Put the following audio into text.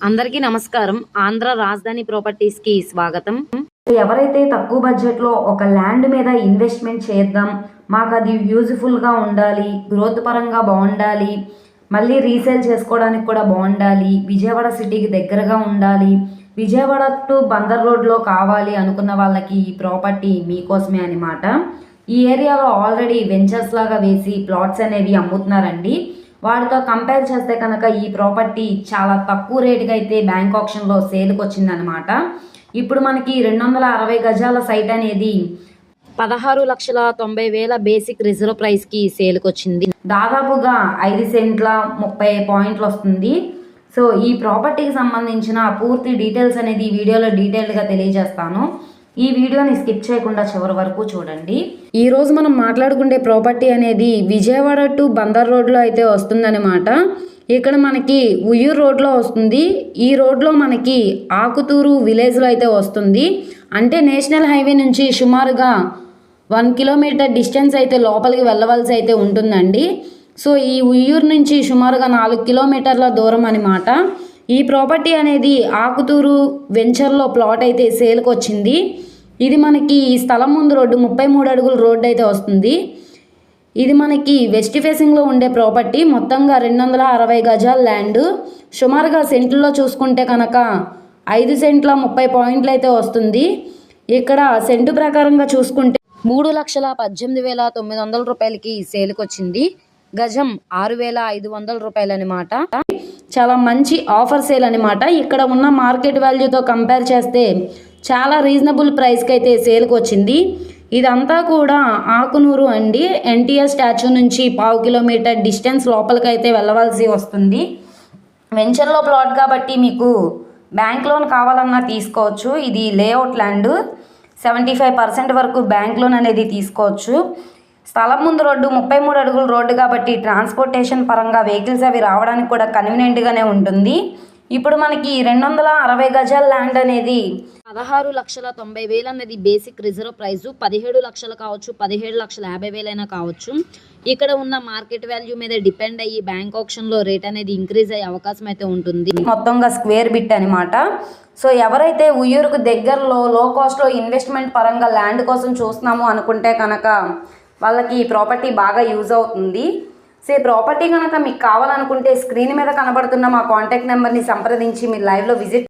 అందరికీ నమస్కారం. ఆంధ్ర రాజధాని ప్రాపర్టీస్ కి స్వాగతం. ఎవరైతే తక్కువ బడ్జెట్ లో ఒక ల్యాండ్ మీద ఇన్వెస్ట్మెంట్ చేద్దాం, మాకు అది యూజ్ఫుల్ గా ఉండాలి, గ్రోత్ పరంగా బాగుండాలి, మళ్ళీ రీసేల్ చేసుకోవడానికి కూడా బాగుండాలి, విజయవాడ సిటీకి దగ్గరగా ఉండాలి, విజయవాడ టు బందర్ రోడ్లో కావాలి అనుకున్న వాళ్ళకి ఈ ప్రాపర్టీ మీకోసమే అనమాట. ఈ ఏరియాలో ఆల్రెడీ వెంచర్స్ లాగా వేసి ప్లాట్స్ అనేవి అమ్ముతున్నారండి. వాటితో కంపేర్ చేస్తే కనుక ఈ ప్రాపర్టీ చాలా తక్కువ రేటుకి అయితే బ్యాంక్ ఆప్షన్లో సేల్కి వచ్చిందనమాట. ఇప్పుడు మనకి 260 గజాల సైట్ అనేది 16,90,000 బేసిక్ రిజర్వ్ ప్రైస్కి సేల్కి వచ్చింది. దాదాపుగా 5 సెంట్ల 30 పాయింట్లు వస్తుంది. సో ఈ ప్రాపర్టీకి సంబంధించిన పూర్తి డీటెయిల్స్ అనేది ఈ వీడియోలో డీటెయిల్డ్గా తెలియజేస్తాను. ఈ వీడియోని స్కిప్ చేయకుండా చివరి వరకు చూడండి. ఈరోజు మనం మాట్లాడుకునే ప్రాపర్టీ అనేది విజయవాడ టు బందర్ రోడ్లో అయితే వస్తుందన్నమాట. ఇక్కడ మనకి ఉయ్యూరు రోడ్లో వస్తుంది. ఈ రోడ్లో మనకి ఆకుతూరు విలేజ్లో అయితే వస్తుంది. అంటే నేషనల్ హైవే నుంచి సుమారుగా 1 కిలోమీటర్ డిస్టెన్స్ అయితే లోపలికి వెళ్ళవలసి అయితే ఉంటుందండి. సో ఈ ఉయ్యూరు నుంచి సుమారుగా 4 కిలోమీటర్ల దూరం అనమాట. ఈ ప్రాపర్టీ అనేది ఆకుతూరు వెంచర్లో ప్లాట్ అయితే సేల్కి వచ్చింది. ఇది మనకి స్థలం ముందు రోడ్డు 33 అడుగుల రోడ్డు అయితే వస్తుంది. ఇది మనకి వెస్ట్ ఫేసింగ్లో ఉండే ప్రాపర్టీ. మొత్తంగా 260 గజాల ల్యాండ్. సుమారుగా సెంట్లలో చూసుకుంటే కనుక 5 సెంట్ల 30 పాయింట్లు అయితే వస్తుంది. ఇక్కడ సెంటు ప్రకారంగా చూసుకుంటే 3,18,900 రూపాయలకి సేల్కి వచ్చింది. గజం 6,500 రూపాయలు అనమాట. చాలా మంచి ఆఫర్ సేల్ అనమాట. ఇక్కడ ఉన్న మార్కెట్ వాల్యూతో కంపేర్ చేస్తే చాలా రీజనబుల్ ప్రైస్కి అయితే సేల్కి వచ్చింది. ఇదంతా కూడా ఆకునూరు అండి. ఎన్టీఆర్ స్టాచ్యూ నుంచి 1/2 కిలోమీటర్ డిస్టెన్స్ లోపలికి అయితే వెళ్ళవలసి వస్తుంది. వెంచర్లో ప్లాట్ కాబట్టి మీకు బ్యాంక్ లోన్ కావాలన్నా తీసుకోవచ్చు. ఇది లేఅవుట్ ల్యాండ్. 75% వరకు బ్యాంక్ లోన్ అనేది తీసుకోవచ్చు. స్థలం ముందు రోడ్డు 33 అడుగుల రోడ్డు కాబట్టి ట్రాన్స్పోర్టేషన్ పరంగా వెహికల్స్ అవి రావడానికి కూడా కన్వీనియంట్గానే ఉంటుంది. ఇప్పుడు మనకి 260 గజాల ల్యాండ్ అనేది 16,90,000 అనేది బేసిక్ రిజర్వ్ ప్రైజు. 17 లక్షలు కావచ్చు, 17,50,000 అయినా కావచ్చు. ఇక్కడ ఉన్న మార్కెట్ వాల్యూ మీద డిపెండ్ అయ్యి బ్యాంక్ ఆప్షన్లో రేట్ అనేది ఇంక్రీజ్ అయ్యే అవకాశం అయితే ఉంటుంది. మొత్తంగా స్క్వేర్ బిట్ అనమాట. సో ఎవరైతే ఉయ్యూరుకు దగ్గరలో లో కాస్ట్లో ఇన్వెస్ట్మెంట్ పరంగా ల్యాండ్ కోసం చూస్తున్నాము అనుకుంటే కనుక వాళ్ళకి ఈ ప్రాపర్టీ బాగా యూజ్ అవుతుంది. సో ఈ ప్రాపర్టీ కనుక మీకు కావాలనుకుంటే స్క్రీన్ మీద కనబడుతున్న మా కాంటాక్ట్ నెంబర్ని సంప్రదించి మీరు లైవ్లో విజిట్